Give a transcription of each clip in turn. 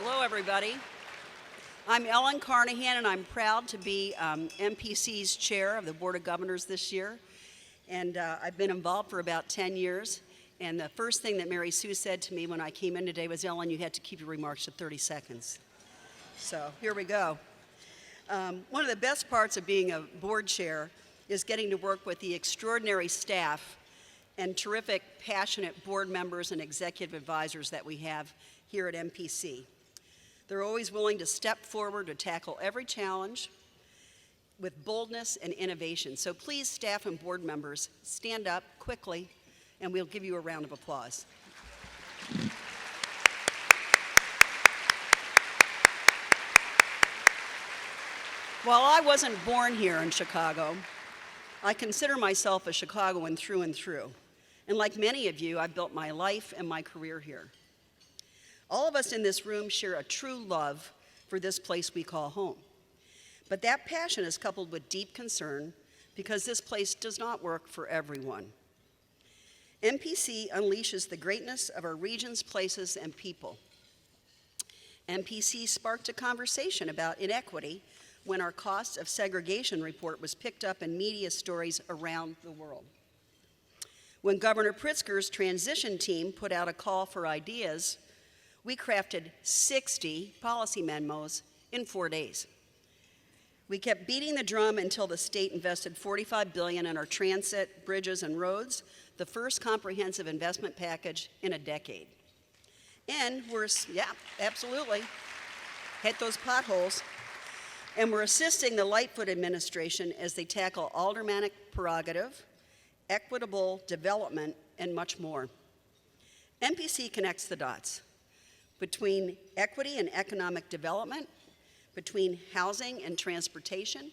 Hello, everybody. I'm Ellen Carnahan, and I'm proud to be MPC's chair of the Board of Governors this year. And I've been involved for about 10 years. And the first thing that Mary Sue said to me when I came in today was, Ellen, you had to keep your remarks to 30 seconds. So here we go. One of the best parts of being a board chair is getting to work with the extraordinary staff and terrific, passionate board members and executive advisors that we have here at MPC. They're always willing to step forward to tackle every challenge with boldness and innovation. So please, staff and board members, stand up quickly, and we'll give you a round of applause. While I wasn't born here in Chicago, I consider myself a Chicagoan through and through. And like many of you, I've built my life and my career here. All of us in this room share a true love for this place we call home. But that passion is coupled with deep concern because this place does not work for everyone. MPC unleashes the greatness of our regions, places, and people. MPC sparked a conversation about inequity when our cost of segregation report was picked up in media stories around the world. When Governor Pritzker's transition team put out a call for ideas, we crafted 60 policy memos in 4 days. We kept beating the drum until the state invested $45 billion in our transit, bridges, and roads, the first comprehensive investment package in a decade. And absolutely, hit those potholes. And we're assisting the Lightfoot administration as they tackle aldermanic prerogative, equitable development, and much more. MPC connects the dots between equity and economic development, between housing and transportation,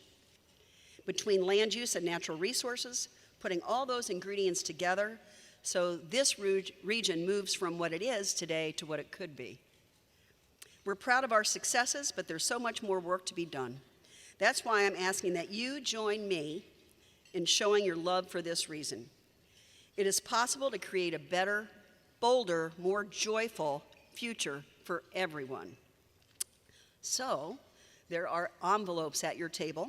between land use and natural resources, putting all those ingredients together so this region moves from what it is today to what it could be. We're proud of our successes, but there's so much more work to be done. That's why I'm asking that you join me in showing your love for this reason. It is possible to create a better, bolder, more joyful future for everyone. So, there are envelopes at your table.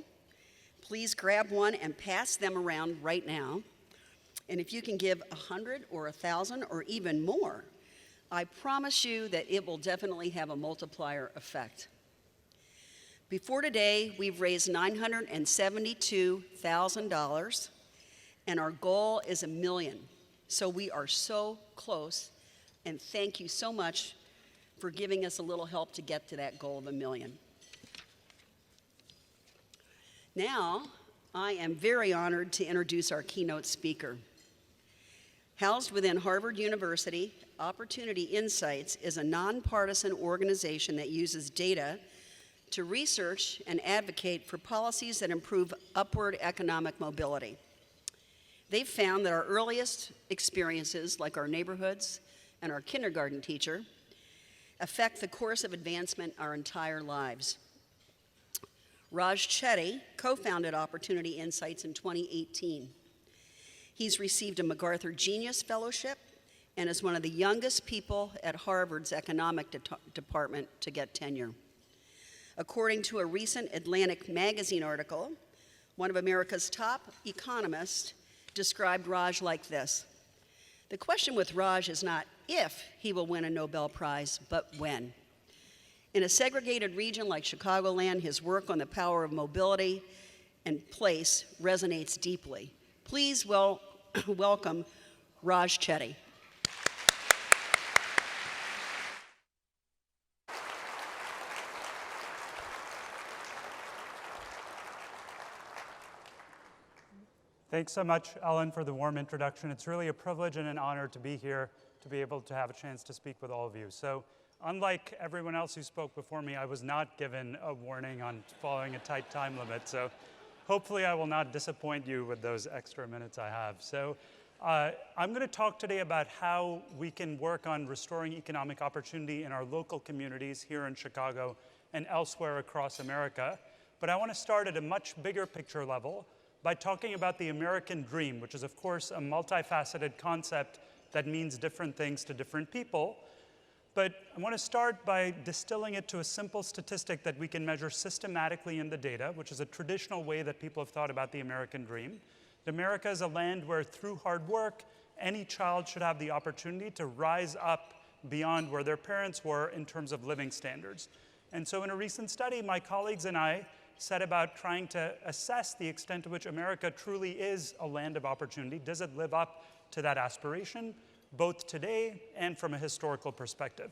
Please grab one and pass them around right now. And if you can give 100 or 1,000 or even more, I promise you that it will definitely have a multiplier effect. Before today, we've raised $972,000, and our goal is $1 million. So we are so close, and thank you so much for giving us a little help to get to that goal of $1 million. Now, I am very honored to introduce our keynote speaker. Housed within Harvard University, Opportunity Insights is a nonpartisan organization that uses data to research and advocate for policies that improve upward economic mobility. They've found that our earliest experiences, like our neighborhoods and our kindergarten teacher, affect the course of advancement our entire lives. Raj Chetty co-founded Opportunity Insights in 2018. He's received a MacArthur Genius Fellowship and is one of the youngest people at Harvard's economic department to get tenure. According to a recent Atlantic magazine article, one of America's top economists described Raj like this: "The question with Raj is not if he will win a Nobel Prize, but when." In a segregated region like Chicagoland, his work on the power of mobility and place resonates deeply. Please welcome Raj Chetty. Thanks so much, Ellen, for the warm introduction. It's really a privilege and an honor to be here, to be able to have a chance to speak with all of you. So, unlike everyone else who spoke before me, I was not given a warning on following a tight time limit. So, hopefully I will not disappoint you with those extra minutes I have. So, I'm going to talk today about how we can work on restoring economic opportunity in our local communities here in Chicago and elsewhere across America. But I want to start at a much bigger picture level by talking about the American dream, which is, of course, a multifaceted concept that means different things to different people. But I want to start by distilling it to a simple statistic that we can measure systematically in the data, which is a traditional way that people have thought about the American dream. America is a land where, through hard work, any child should have the opportunity to rise up beyond where their parents were in terms of living standards. And so in a recent study, my colleagues and I set about trying to assess the extent to which America truly is a land of opportunity. Does it live up to that aspiration, both today and from a historical perspective?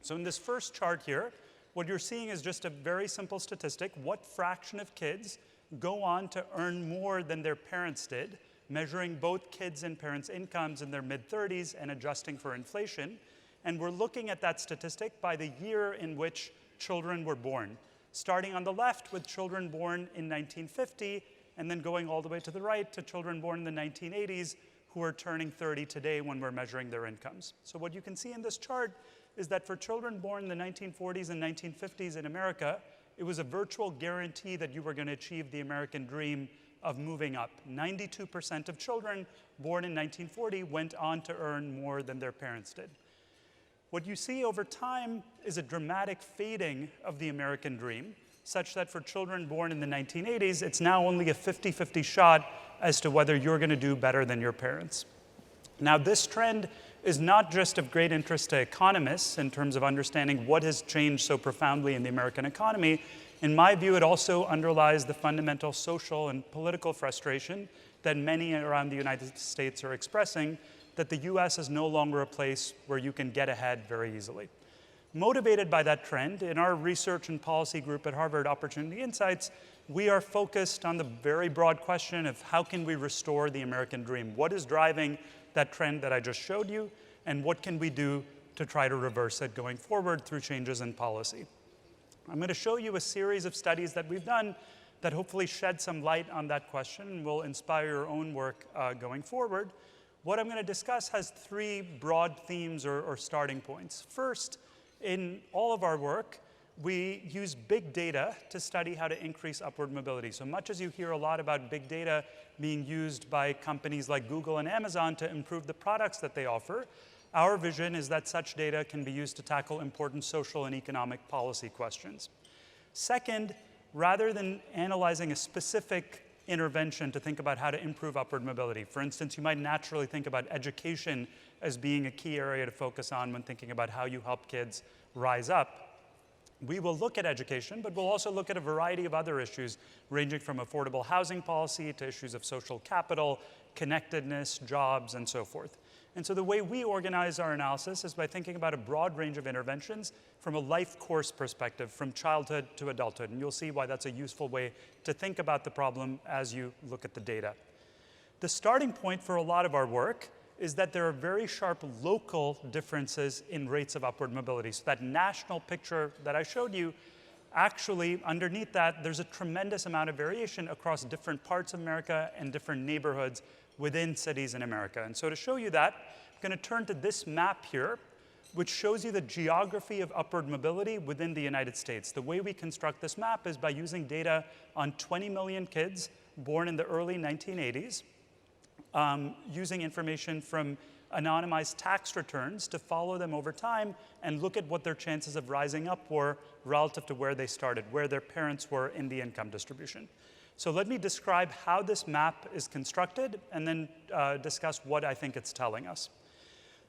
So in this first chart here, what you're seeing is just a very simple statistic. What fraction of kids go on to earn more than their parents did, measuring both kids' and parents' incomes in their mid-30s and adjusting for inflation. And we're looking at that statistic by the year in which children were born, starting on the left with children born in 1950, and then going all the way to the right to children born in the 1980s who are turning 30 today when we're measuring their incomes. So what you can see in this chart is that for children born in the 1940s and 1950s in America, it was a virtual guarantee that you were going to achieve the American dream of moving up. 92% of children born in 1940 went on to earn more than their parents did. What you see over time is a dramatic fading of the American dream, such that for children born in the 1980s, it's now only a 50-50 shot as to whether you're going to do better than your parents. Now, this trend is not just of great interest to economists in terms of understanding what has changed so profoundly in the American economy. In my view, it also underlies the fundamental social and political frustration that many around the United States are expressing, that the US is no longer a place where you can get ahead very easily. Motivated by that trend, in our research and policy group at Harvard Opportunity Insights, we are focused on the very broad question of how can we restore the American dream? What is driving that trend that I just showed you, and what can we do to try to reverse it going forward through changes in policy? I'm going to show you a series of studies that we've done that hopefully shed some light on that question and will inspire your own work going forward. What I'm going to discuss has three broad themes or starting points. First, in all of our work, we use big data to study how to increase upward mobility. So much as you hear a lot about big data being used by companies like Google and Amazon to improve the products that they offer, our vision is that such data can be used to tackle important social and economic policy questions. Second, rather than analyzing a specific intervention to think about how to improve upward mobility. For instance, you might naturally think about education as being a key area to focus on when thinking about how you help kids rise up. We will look at education, but we'll also look at a variety of other issues, ranging from affordable housing policy to issues of social capital, connectedness, jobs, and so forth. And so the way we organize our analysis is by thinking about a broad range of interventions from a life course perspective, from childhood to adulthood. And you'll see why that's a useful way to think about the problem as you look at the data. The starting point for a lot of our work is that there are very sharp local differences in rates of upward mobility. So that national picture that I showed you, actually underneath that, there's a tremendous amount of variation across different parts of America and different neighborhoods within cities in America. And so to show you that, I'm going to turn to this map here, which shows you the geography of upward mobility within the United States. The way we construct this map is by using data on 20 million kids born in the early 1980s, using information from anonymized tax returns to follow them over time and look at what their chances of rising up were relative to where they started, where their parents were in the income distribution. So let me describe how this map is constructed and then discuss what I think it's telling us.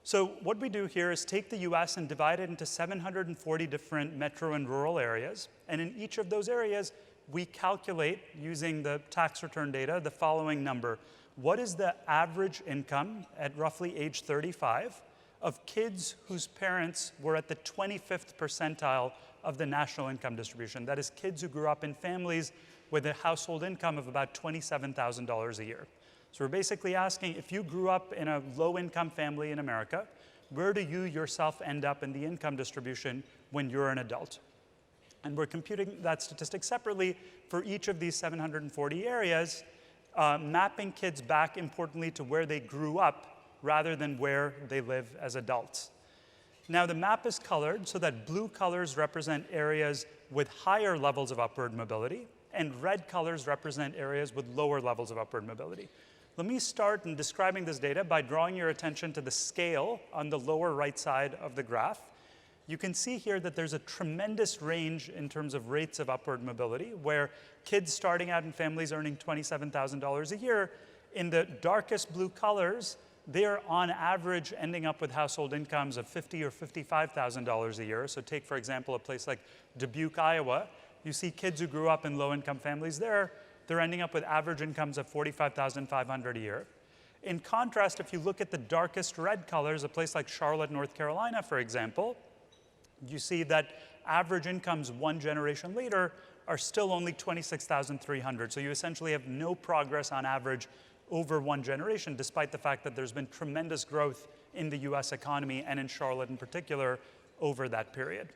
So what we do here is take the US and divide it into 740 different metro and rural areas. And in each of those areas, we calculate, using the tax return data, the following number. What is the average income at roughly age 35 of kids whose parents were at the 25th percentile of the national income distribution? That is, kids who grew up in families with a household income of about $27,000 a year. So we're basically asking, if you grew up in a low-income family in America, where do you yourself end up in the income distribution when you're an adult? And we're computing that statistic separately for each of these 740 areas, mapping kids back, importantly, to where they grew up rather than where they live as adults. Now, the map is colored so that blue colors represent areas with higher levels of upward mobility, and red colors represent areas with lower levels of upward mobility. Let me start in describing this data by drawing your attention to the scale on the lower right side of the graph. you can see here that there's a tremendous range in terms of rates of upward mobility, where kids starting out in families earning $27,000 a year, in the darkest blue colors, they're on average ending up with household incomes of $50,000 or $55,000 a year. So take, for example, a place like Dubuque, Iowa. You see kids who grew up in low-income families there, they're ending up with average incomes of $45,500 a year. In contrast, if you look at the darkest red colors, a place like Charlotte, North Carolina, for example, you see that average incomes one generation later are still only $26,300. So you essentially have no progress on average over one generation, despite the fact that there's been tremendous growth in the US economy and in Charlotte in particular over that period.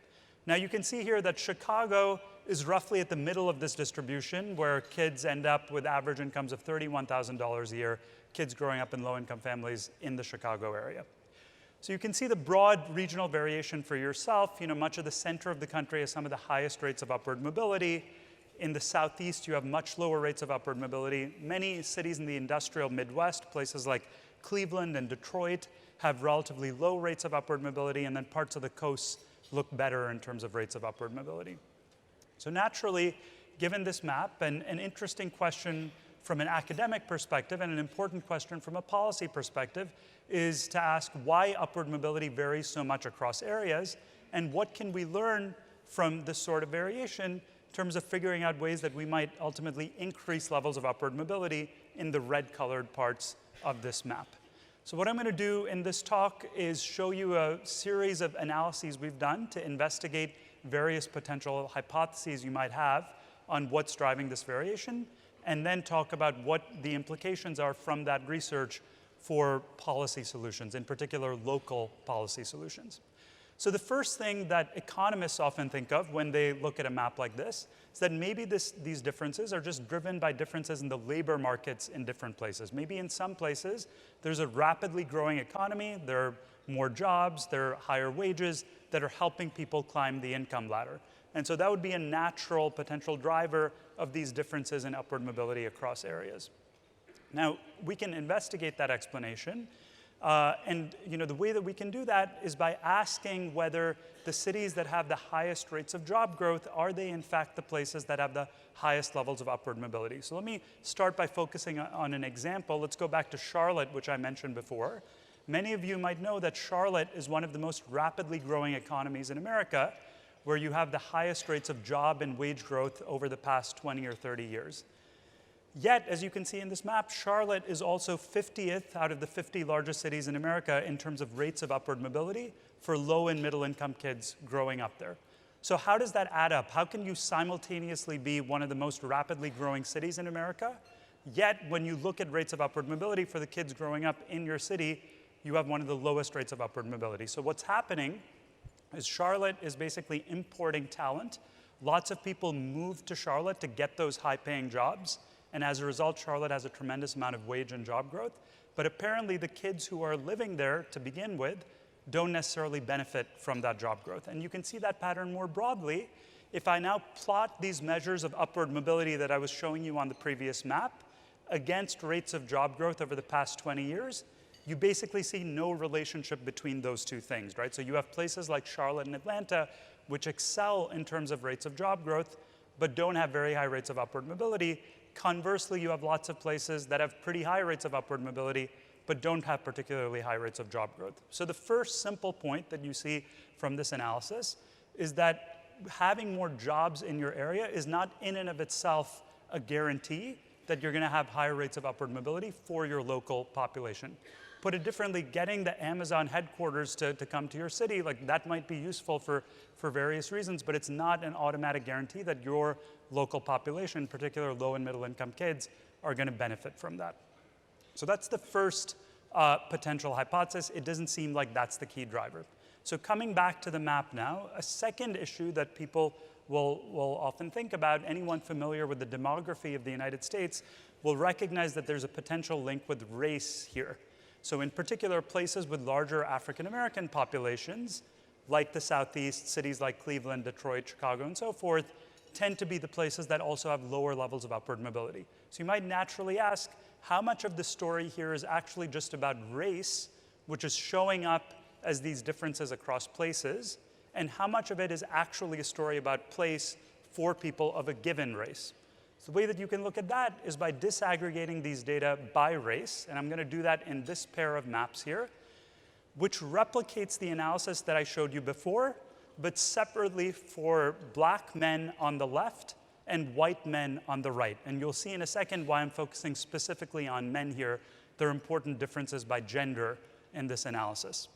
Now you can see here that Chicago is roughly at the middle of this distribution, where kids end up with average incomes of $31,000 a year, kids growing up in low-income families in the Chicago area. So you can see the broad regional variation for yourself. Much of the center of the country has some of the highest rates of upward mobility. In the southeast, you have much lower rates of upward mobility. Many cities in the industrial Midwest, places like Cleveland and Detroit, have relatively low rates of upward mobility, and then parts of the coast look better in terms of rates of upward mobility. So naturally, given this map, and an interesting question from an academic perspective and an important question from a policy perspective is to ask why upward mobility varies so much across areas, and what can we learn from this sort of variation in terms of figuring out ways that we might ultimately increase levels of upward mobility in the red-colored parts of this map. So what I'm going to do in this talk is show you a series of analyses we've done to investigate various potential hypotheses you might have on what's driving this variation, and then talk about what the implications are from that research for policy solutions, in particular local policy solutions. So the first thing that economists often think of when they look at a map like this is that maybe these differences are just driven by differences in the labor markets in different places. Maybe in some places, there's a rapidly growing economy, there are more jobs, there are higher wages that are helping people climb the income ladder. And so that would be a natural potential driver of these differences in upward mobility across areas. Now, we can investigate that explanation. And the way that we can do that is by asking whether the cities that have the highest rates of job growth, are they in fact the places that have the highest levels of upward mobility? So let me start by focusing on an example. Let's go back to Charlotte, which I mentioned before. Many of you might know that Charlotte is one of the most rapidly growing economies in America, where you have the highest rates of job and wage growth over the past 20 or 30 years. Yet, as you can see in this map, Charlotte is also 50th out of the 50 largest cities in America in terms of rates of upward mobility for low and middle income kids growing up there. So how does that add up? How can you simultaneously be one of the most rapidly growing cities in America, yet when you look at rates of upward mobility for the kids growing up in your city, you have one of the lowest rates of upward mobility? So what's happening is Charlotte is basically importing talent. Lots of people move to Charlotte to get those high-paying jobs. And as a result, Charlotte has a tremendous amount of wage and job growth. But apparently, the kids who are living there to begin with don't necessarily benefit from that job growth. And you can see that pattern more broadly. If I now plot these measures of upward mobility that I was showing you on the previous map against rates of job growth over the past 20 years, you basically see no relationship between those two things, right? So you have places like Charlotte and Atlanta, which excel in terms of rates of job growth, but don't have very high rates of upward mobility. Conversely, you have lots of places that have pretty high rates of upward mobility, but don't have particularly high rates of job growth. So the first simple point that you see from this analysis is that having more jobs in your area is not in and of itself a guarantee that you're going to have higher rates of upward mobility for your local population. Put it differently, getting the Amazon headquarters to come to your city, like that might be useful for various reasons, but it's not an automatic guarantee that your local population, particularly low and middle income kids, are going to benefit from that. So that's the first potential hypothesis. It doesn't seem like that's the key driver. So coming back to the map now, a second issue that people will often think about, anyone familiar with the demography of the United States will recognize that there's a potential link with race here. So in particular, places with larger African-American populations, like the Southeast, cities like Cleveland, Detroit, Chicago, and so forth, tend to be the places that also have lower levels of upward mobility. So you might naturally ask, how much of the story here is actually just about race, which is showing up as these differences across places, and how much of it is actually a story about place for people of a given race. So the way that you can look at that is by disaggregating these data by race, and I'm going to do that in this pair of maps here, which replicates the analysis that I showed you before, but separately for black men on the left and white men on the right. And you'll see in a second why I'm focusing specifically on men here. There are important differences by gender in this analysis.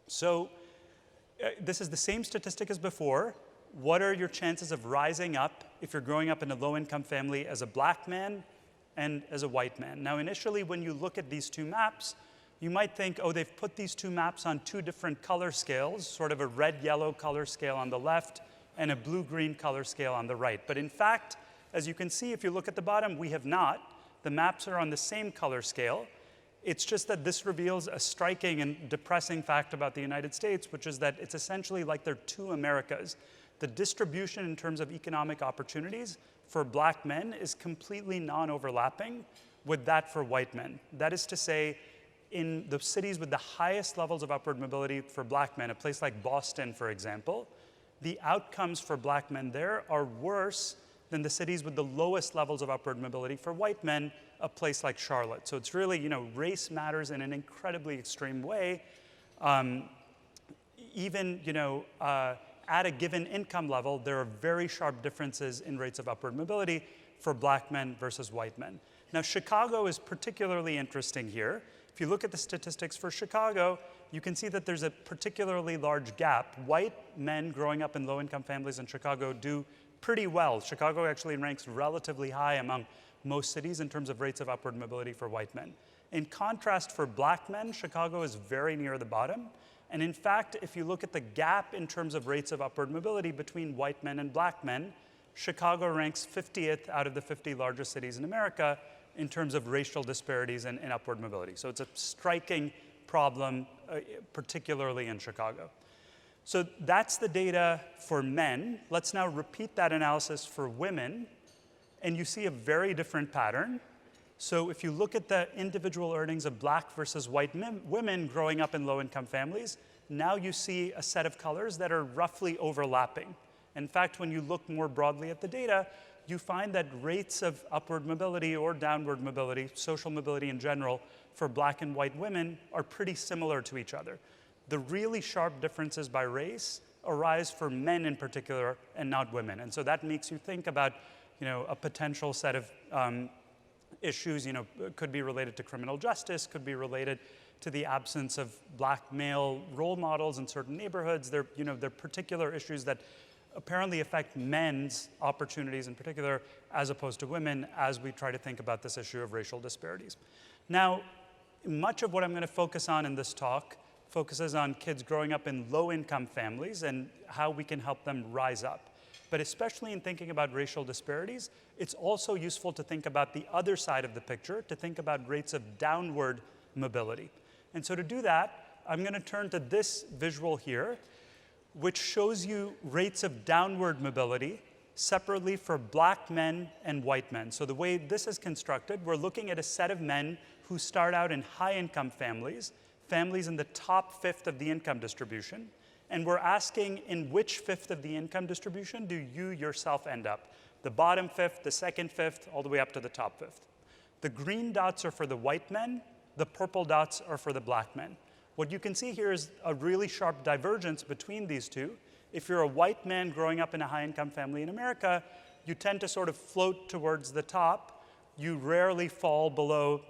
So this is the same statistic as before. What are your chances of rising up if you're growing up in a low-income family as a black man and as a white man? Now, initially, when you look at these two maps, you might think, oh, they've put these two maps on two different color scales, sort of a red-yellow color scale on the left and a blue-green color scale on the right. But in fact, as you can see, if you look at the bottom, we have not. The maps are on the same color scale. It's just that this reveals a striking and depressing fact about the United States, which is that it's essentially like there are two Americas. The distribution in terms of economic opportunities for black men is completely non-overlapping with that for white men. That is to say, in the cities with the highest levels of upward mobility for black men, a place like Boston, for example, the outcomes for black men there are worse than the cities with the lowest levels of upward mobility for white men, a place like Charlotte. So it's really, race matters in an incredibly extreme way. Even, at a given income level, there are very sharp differences in rates of upward mobility for black men versus white men. Now, Chicago is particularly interesting here. If you look at the statistics for Chicago, you can see that there's a particularly large gap. White men growing up in low-income families in Chicago do pretty well. Chicago actually ranks relatively high among most cities in terms of rates of upward mobility for white men. In contrast, for black men, Chicago is very near the bottom. And in fact, if you look at the gap in terms of rates of upward mobility between white men and black men, Chicago ranks 50th out of the 50 largest cities in America in terms of racial disparities and upward mobility. So it's a striking problem, particularly in Chicago. So that's the data for men. Let's now repeat that analysis for women, and you see a very different pattern. So if you look at the individual earnings of black versus white women growing up in low-income families, now you see a set of colors that are roughly overlapping. In fact, when you look more broadly at the data, you find that rates of upward mobility or downward mobility, social mobility in general, for black and white women are pretty similar to each other. The really sharp differences by race arise for men in particular and not women. And so that makes you think about a potential set of issues, could be related to criminal justice, could be related to the absence of black male role models in certain neighborhoods. They're particular issues that apparently affect men's opportunities in particular, as opposed to women, as we try to think about this issue of racial disparities. Now, much of what I'm going to focus on in this talk focuses on kids growing up in low-income families and how we can help them rise up. But especially in thinking about racial disparities, it's also useful to think about the other side of the picture, to think about rates of downward mobility. And so to do that, I'm going to turn to this visual here, which shows you rates of downward mobility separately for black men and white men. So the way this is constructed, we're looking at a set of men who start out in high-income families, families in the top fifth of the income distribution, and we're asking in which fifth of the income distribution do you yourself end up? The bottom fifth, the second fifth, all the way up to the top fifth. The green dots are for the white men, the purple dots are for the black men. What you can see here is a really sharp divergence between these two. If you're a white man growing up in a high-income family in America, you tend to sort of float towards the top. You rarely fall below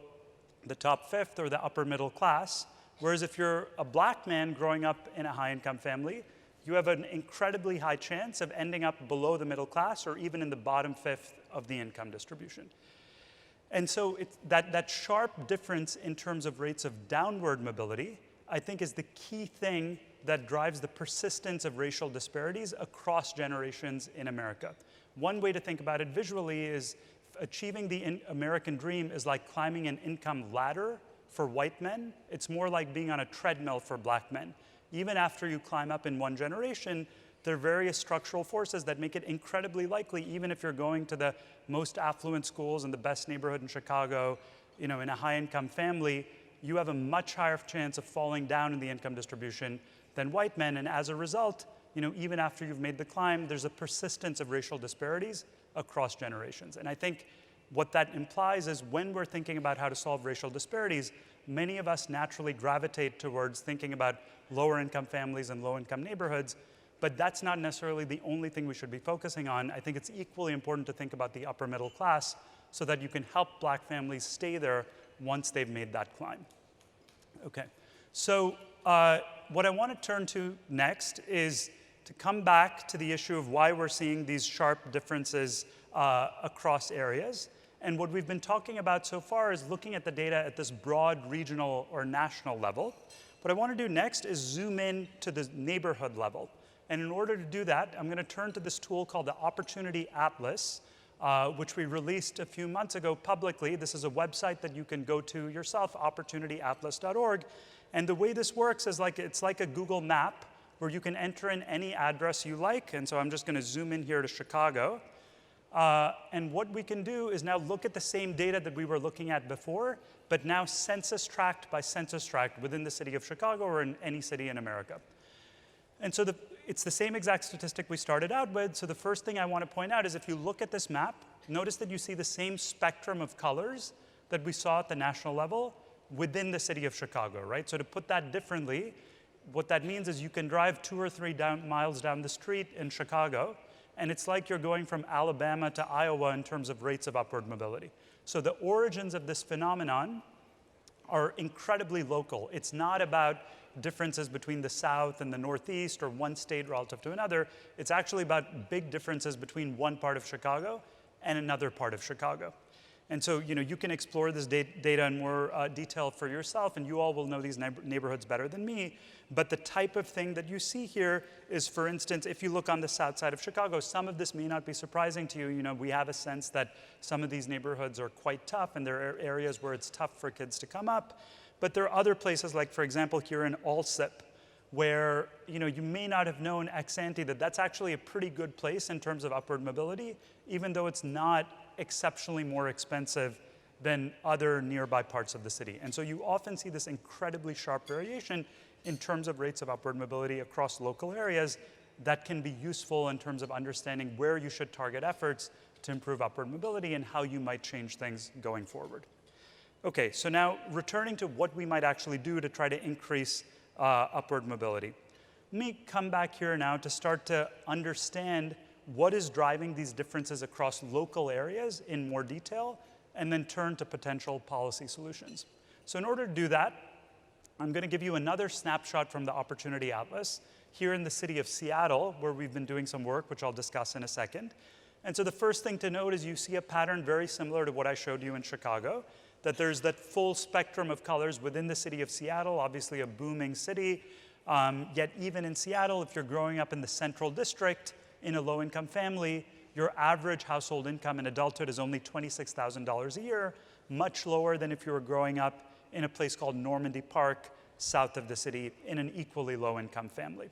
the top fifth or the upper middle class. Whereas if you're a black man growing up in a high-income family, you have an incredibly high chance of ending up below the middle class or even in the bottom fifth of the income distribution. And so that sharp difference in terms of rates of downward mobility, I think, is the key thing that drives the persistence of racial disparities across generations in America. One way to think about it visually is achieving the American dream is like climbing an income ladder for white men. It's more like being on a treadmill for black men. Even after you climb up in one generation, there are various structural forces that make it incredibly likely, even if you're going to the most affluent schools in the best neighborhood in Chicago, in a high-income family, you have a much higher chance of falling down in the income distribution than white men. And as a result, even after you've made the climb, there's a persistence of racial disparities across generations. And I think what that implies is when we're thinking about how to solve racial disparities, many of us naturally gravitate towards thinking about lower income families and low income neighborhoods, but that's not necessarily the only thing we should be focusing on. I think it's equally important to think about the upper middle class so that you can help black families stay there once they've made that climb. Okay, so what I want to turn to next is to come back to the issue of why we're seeing these sharp differences across areas. And what we've been talking about so far is looking at the data at this broad regional or national level. What I want to do next is zoom in to the neighborhood level. And in order to do that, I'm going to turn to this tool called the Opportunity Atlas, which we released a few months ago publicly. This is a website that you can go to yourself, opportunityatlas.org. And the way this works is it's like a Google map where you can enter in any address you like. And so I'm just going to zoom in here to Chicago. And what we can do is now look at the same data that we were looking at before, but now census tract by census tract within the city of Chicago or in any city in America. And so it's the same exact statistic we started out with. So the first thing I want to point out is if you look at this map, notice that you see the same spectrum of colors that we saw at the national level within the city of Chicago, right? So to put that differently, what that means is you can drive 2 or 3 miles down the street in Chicago, and it's like you're going from Alabama to Iowa in terms of rates of upward mobility. So the origins of this phenomenon are incredibly local. It's not about differences between the South and the Northeast or one state relative to another. It's actually about big differences between one part of Chicago and another part of Chicago. And so, you can explore this data in more detail for yourself, and you all will know these neighborhoods better than me. But the type of thing that you see here is, for instance, if you look on the south side of Chicago, some of this may not be surprising to you. We have a sense that some of these neighborhoods are quite tough, and there are areas where it's tough for kids to come up. But there are other places, like, for example, here in Alsip, where you may not have known ex ante that that's actually a pretty good place in terms of upward mobility, even though it's not exceptionally more expensive than other nearby parts of the city. And so you often see this incredibly sharp variation in terms of rates of upward mobility across local areas that can be useful in terms of understanding where you should target efforts to improve upward mobility and how you might change things going forward. Okay, so now returning to what we might actually do to try to increase upward mobility. Let me come back here now to start to understand what is driving these differences across local areas in more detail, and then turn to potential policy solutions. So in order to do that, I'm going to give you another snapshot from the Opportunity Atlas here in the city of Seattle, where we've been doing some work, which I'll discuss in a second. And so the first thing to note is you see a pattern very similar to what I showed you in Chicago, that there's that full spectrum of colors within the city of Seattle, obviously a booming city. Yet even in Seattle, if you're growing up in the central district in a low-income family, your average household income in adulthood is only $26,000 a year, much lower than if you were growing up in a place called Normandy Park, south of the city, in an equally low-income family.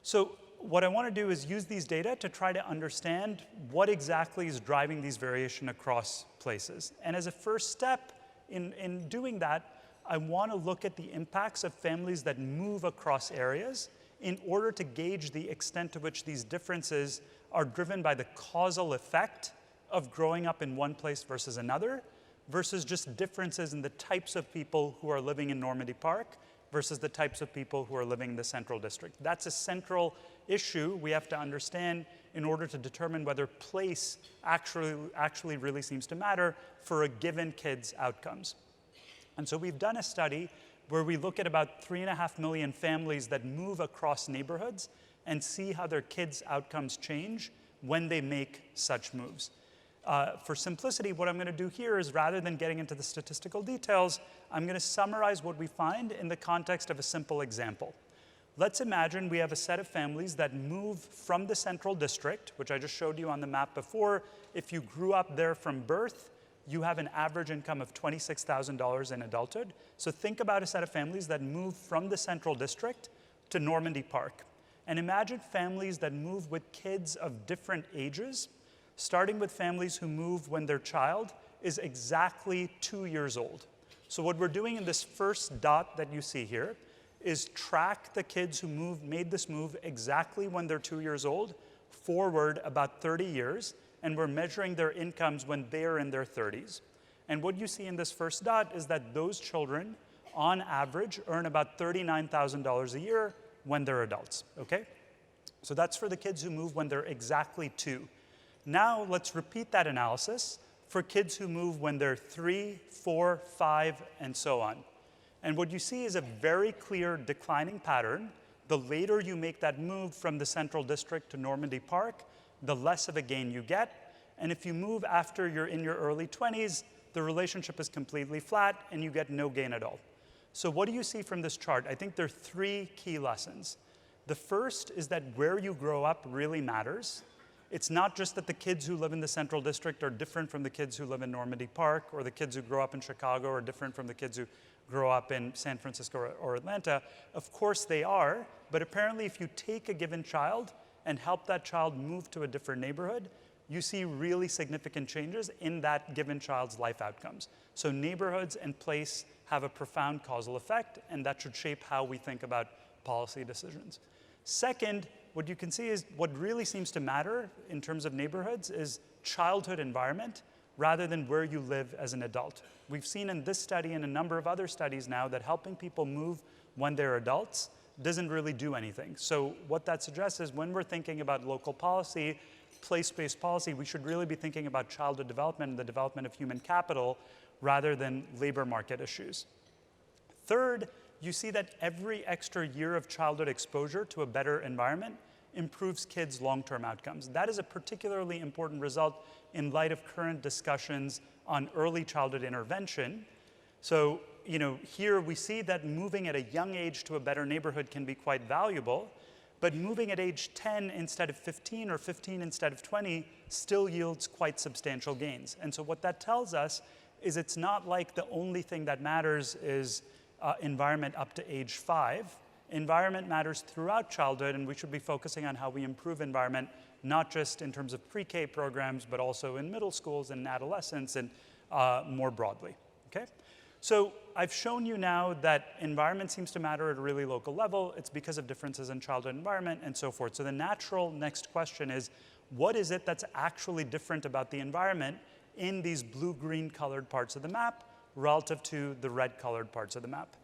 So what I want to do is use these data to try to understand what exactly is driving these variation across places. And as a first step in doing that, I want to look at the impacts of families that move across areas in order to gauge the extent to which these differences are driven by the causal effect of growing up in one place versus another, versus just differences in the types of people who are living in Normandy Park versus the types of people who are living in the central district. That's a central issue we have to understand in order to determine whether place actually really seems to matter for a given kid's outcomes. And so we've done a study where we look at about 3.5 million families that move across neighborhoods and see how their kids' outcomes change when they make such moves. For simplicity, what I'm going to do here is, rather than getting into the statistical details, I'm going to summarize what we find in the context of a simple example. Let's imagine we have a set of families that move from the central district, which I just showed you on the map before. If you grew up there from birth, you have an average income of $26,000 in adulthood. So think about a set of families that move from the central district to Normandy Park. And imagine families that move with kids of different ages, starting with families who move when their child is exactly 2 years old. So what we're doing in this first dot that you see here is track the kids who made this move exactly when they're 2 years old, forward about 30 years, and we're measuring their incomes when they're in their 30s. And what you see in this first dot is that those children, on average, earn about $39,000 a year when they're adults, okay? So that's for the kids who move when they're exactly 2. Now let's repeat that analysis for kids who move when they're 3, 4, 5, and so on. And what you see is a very clear declining pattern. The later you make that move from the Central District to Normandy Park, the less of a gain you get. And if you move after you're in your early 20s, the relationship is completely flat and you get no gain at all. So what do you see from this chart? I think there are 3 key lessons. The first is that where you grow up really matters. It's not just that the kids who live in the Central District are different from the kids who live in Normandy Park, or the kids who grow up in Chicago are different from the kids who grow up in San Francisco or Atlanta. Of course they are, but apparently if you take a given child and help that child move to a different neighborhood, you see really significant changes in that given child's life outcomes. So neighborhoods and place have a profound causal effect, and that should shape how we think about policy decisions. Second, what you can see is what really seems to matter in terms of neighborhoods is childhood environment rather than where you live as an adult. We've seen in this study and a number of other studies now that helping people move when they're adults doesn't really do anything. So what that suggests is when we're thinking about local policy, place-based policy, we should really be thinking about childhood development and the development of human capital rather than labor market issues. Third, you see that every extra year of childhood exposure to a better environment improves kids' long-term outcomes. That is a particularly important result in light of current discussions on early childhood intervention. So, here we see that moving at a young age to a better neighborhood can be quite valuable, but moving at age 10 instead of 15 or 15 instead of 20 still yields quite substantial gains. And so what that tells us is it's not like the only thing that matters is environment up to age 5. Environment matters throughout childhood, and we should be focusing on how we improve environment, not just in terms of pre-K programs, but also in middle schools and adolescence and more broadly, okay? So I've shown you now that environment seems to matter at a really local level. It's because of differences in childhood environment and so forth. So the natural next question is, what is it that's actually different about the environment in these blue-green colored parts of the map relative to the red-colored parts of the map?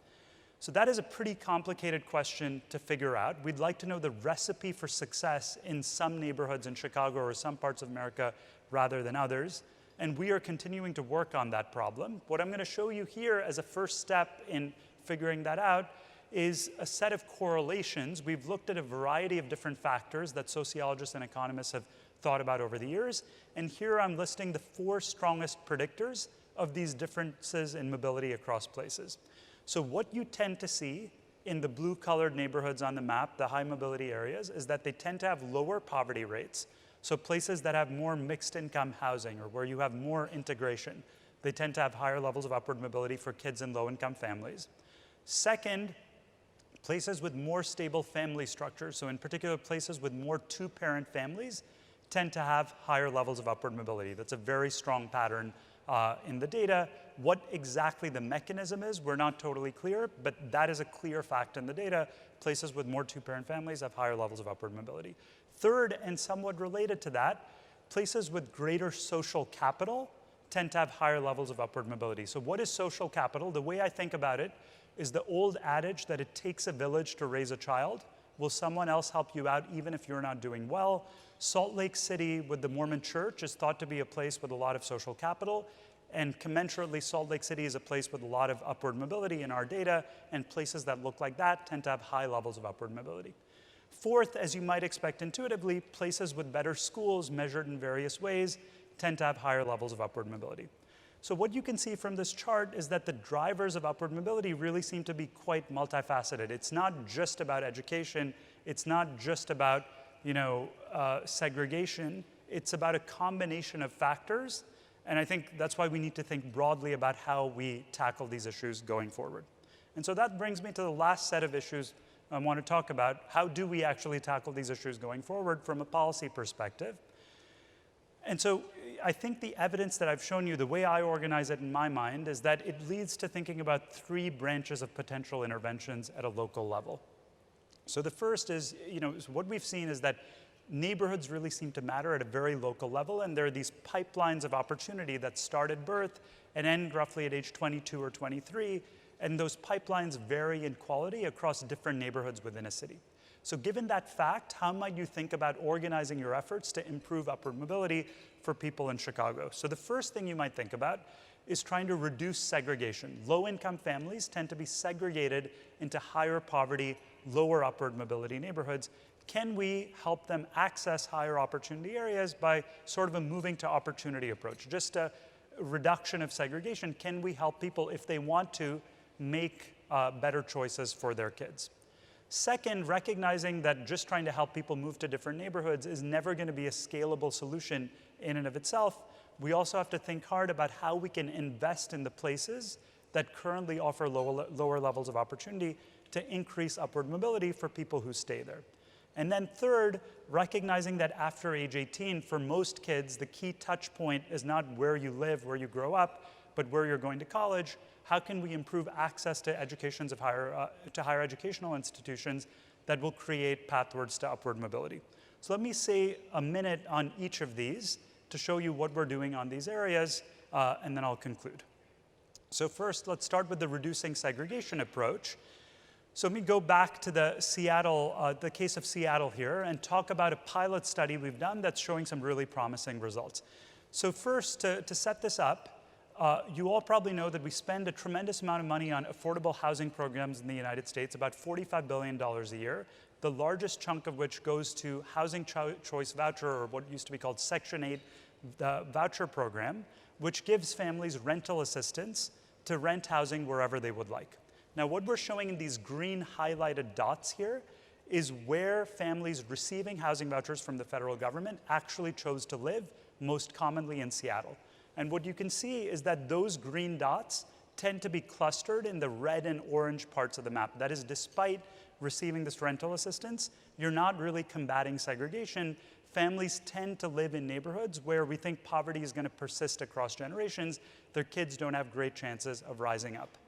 So that is a pretty complicated question to figure out. We'd like to know the recipe for success in some neighborhoods in Chicago or some parts of America rather than others. And we are continuing to work on that problem. What I'm going to show you here as a first step in figuring that out is a set of correlations. We've looked at a variety of different factors that sociologists and economists have thought about over the years. And here I'm listing the 4 strongest predictors of these differences in mobility across places. So what you tend to see in the blue-colored neighborhoods on the map, the high mobility areas, is that they tend to have lower poverty rates. So places that have more mixed income housing or where you have more integration, they tend to have higher levels of upward mobility for kids in low-income families. Second, places with more stable family structures, so in particular places with more 2-parent families, tend to have higher levels of upward mobility. That's a very strong pattern in the data. What exactly the mechanism is, we're not totally clear, but that is a clear fact in the data. Places with more 2-parent families have higher levels of upward mobility. Third, and somewhat related to that, places with greater social capital tend to have higher levels of upward mobility. So what is social capital? The way I think about it is the old adage that it takes a village to raise a child. Will someone else help you out even if you're not doing well? Salt Lake City with the Mormon Church is thought to be a place with a lot of social capital, and commensurately, Salt Lake City is a place with a lot of upward mobility in our data, and places that look like that tend to have high levels of upward mobility. Fourth, as you might expect intuitively, places with better schools measured in various ways tend to have higher levels of upward mobility. So what you can see from this chart is that the drivers of upward mobility really seem to be quite multifaceted. It's not just about education. It's not just about segregation. It's about a combination of factors. And I think that's why we need to think broadly about how we tackle these issues going forward. And so that brings me to the last set of issues I want to talk about. How do we actually tackle these issues going forward from a policy perspective? And so I think the evidence that I've shown you, the way I organize it in my mind, is that it leads to thinking about 3 branches of potential interventions at a local level. So the first is, what we've seen is that neighborhoods really seem to matter at a very local level, and there are these pipelines of opportunity that start at birth and end roughly at age 22 or 23, and those pipelines vary in quality across different neighborhoods within a city. So given that fact, how might you think about organizing your efforts to improve upward mobility for people in Chicago? So the first thing you might think about is trying to reduce segregation. Low-income families tend to be segregated into higher poverty, lower upward mobility neighborhoods. Can we help them access higher opportunity areas by sort of a moving to opportunity approach? Just a reduction of segregation. Can we help people, if they want to, make better choices for their kids? Second, recognizing that just trying to help people move to different neighborhoods is never going to be a scalable solution in and of itself. We also have to think hard about how we can invest in the places that currently offer lower levels of opportunity to increase upward mobility for people who stay there. And then third, recognizing that after age 18, for most kids, the key touch point is not where you live, where you grow up, but where you're going to college. How can we improve access to higher educational institutions that will create pathways to upward mobility? So let me say a minute on each of these to show you what we're doing on these areas, and then I'll conclude. So first, let's start with the reducing segregation approach. So let me go back to the case of Seattle here and talk about a pilot study we've done that's showing some really promising results. So first, to set this up, you all probably know that we spend a tremendous amount of money on affordable housing programs in the United States, about $45 billion a year, the largest chunk of which goes to Housing Choice Voucher, or what used to be called Section 8 voucher program, which gives families rental assistance to rent housing wherever they would like. Now, what we're showing in these green highlighted dots here is where families receiving housing vouchers from the federal government actually chose to live, most commonly in Seattle. And what you can see is that those green dots tend to be clustered in the red and orange parts of the map. That is, despite receiving this rental assistance, you're not really combating segregation. Families tend to live in neighborhoods where we think poverty is going to persist across generations. Their kids don't have great chances of rising up.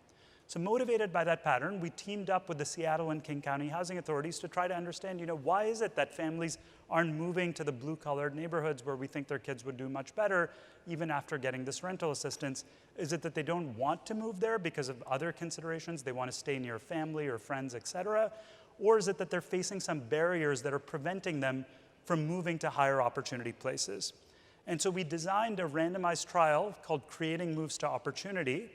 So motivated by that pattern, we teamed up with the Seattle and King County housing authorities to try to understand, why is it that families aren't moving to the blue-colored neighborhoods where we think their kids would do much better, even after getting this rental assistance? Is it that they don't want to move there because of other considerations? They want to stay near family or friends, et cetera? Or is it that they're facing some barriers that are preventing them from moving to higher opportunity places? And so we designed a randomized trial called Creating Moves to Opportunity,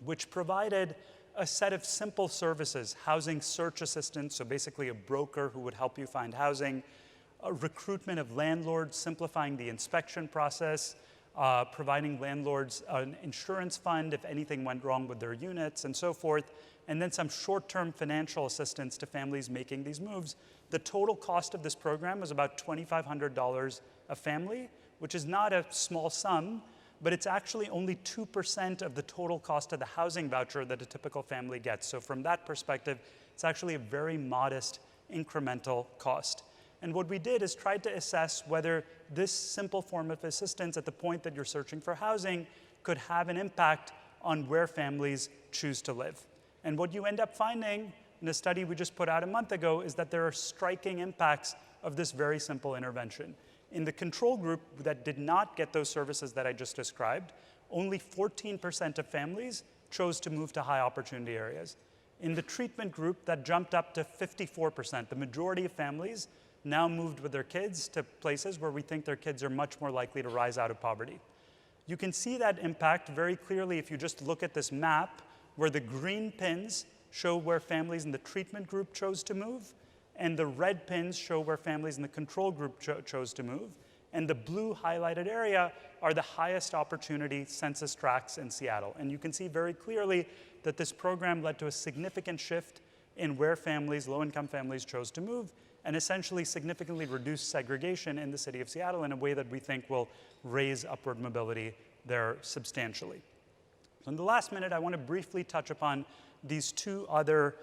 which provided a set of simple services: housing search assistance, so basically a broker who would help you find housing, a recruitment of landlords, simplifying the inspection process, providing landlords an insurance fund if anything went wrong with their units, and so forth, and then some short-term financial assistance to families making these moves. The total cost of this program was about $2,500 a family, which is not a small sum, but it's actually only 2% of the total cost of the housing voucher that a typical family gets. So from that perspective, it's actually a very modest incremental cost. And what we did is tried to assess whether this simple form of assistance at the point that you're searching for housing could have an impact on where families choose to live. And what you end up finding in a study we just put out a month ago is that there are striking impacts of this very simple intervention. In the control group that did not get those services that I just described, only 14% of families chose to move to high opportunity areas. In the treatment group, that jumped up to 54%. The majority of families now moved with their kids to places where we think their kids are much more likely to rise out of poverty. You can see that impact very clearly if you just look at this map, where the green pins show where families in the treatment group chose to move, and the red pins show where families in the control group chose to move. And the blue highlighted area are the highest opportunity census tracts in Seattle. And you can see very clearly that this program led to a significant shift in where families, low-income families, chose to move, and essentially significantly reduced segregation in the city of Seattle in a way that we think will raise upward mobility there substantially. So in the last minute, I want to briefly touch upon these two other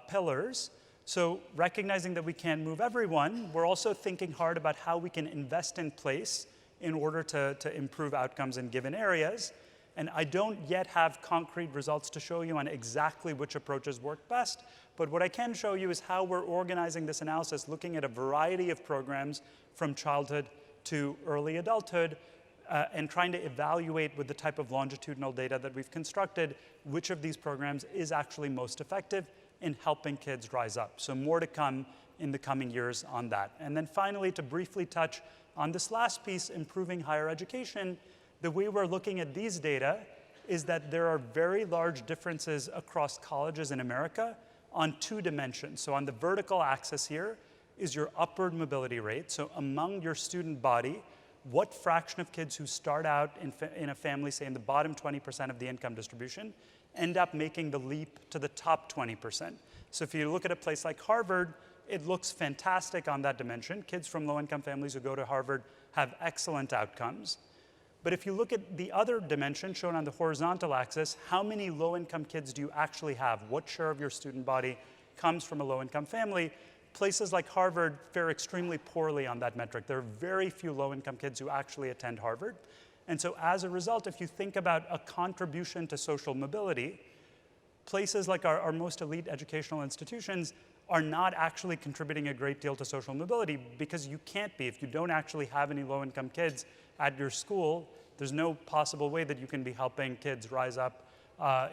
pillars. So recognizing that we can't move everyone, we're also thinking hard about how we can invest in place in order to improve outcomes in given areas. And I don't yet have concrete results to show you on exactly which approaches work best, but what I can show you is how we're organizing this analysis, looking at a variety of programs from childhood to early adulthood, and trying to evaluate with the type of longitudinal data that we've constructed, which of these programs is actually most effective in helping kids rise up. So more to come in the coming years on that. And then finally, to briefly touch on this last piece, improving higher education, the way we're looking at these data is that there are very large differences across colleges in America on 2 dimensions. So on the vertical axis here is your upward mobility rate. So among your student body, what fraction of kids who start out in a family, say in the bottom 20% of the income distribution, end up making the leap to the top 20%. So if you look at a place like Harvard, it looks fantastic on that dimension. Kids from low-income families who go to Harvard have excellent outcomes. But if you look at the other dimension shown on the horizontal axis, how many low-income kids do you actually have? What share of your student body comes from a low-income family? Places like Harvard fare extremely poorly on that metric. There are very few low-income kids who actually attend Harvard. And so as a result, if you think about a contribution to social mobility, places like our most elite educational institutions are not actually contributing a great deal to social mobility because you can't be. If you don't actually have any low-income kids at your school, there's no possible way that you can be helping kids rise up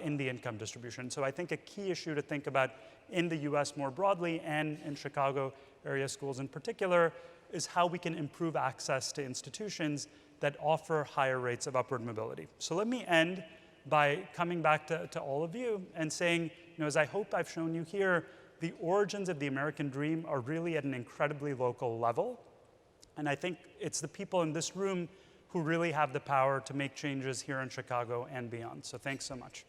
in the income distribution. So I think a key issue to think about in the US more broadly and in Chicago area schools in particular is how we can improve access to institutions that offer higher rates of upward mobility. So let me end by coming back to all of you and saying, as I hope I've shown you here, the origins of the American dream are really at an incredibly local level. And I think it's the people in this room who really have the power to make changes here in Chicago and beyond. So thanks so much.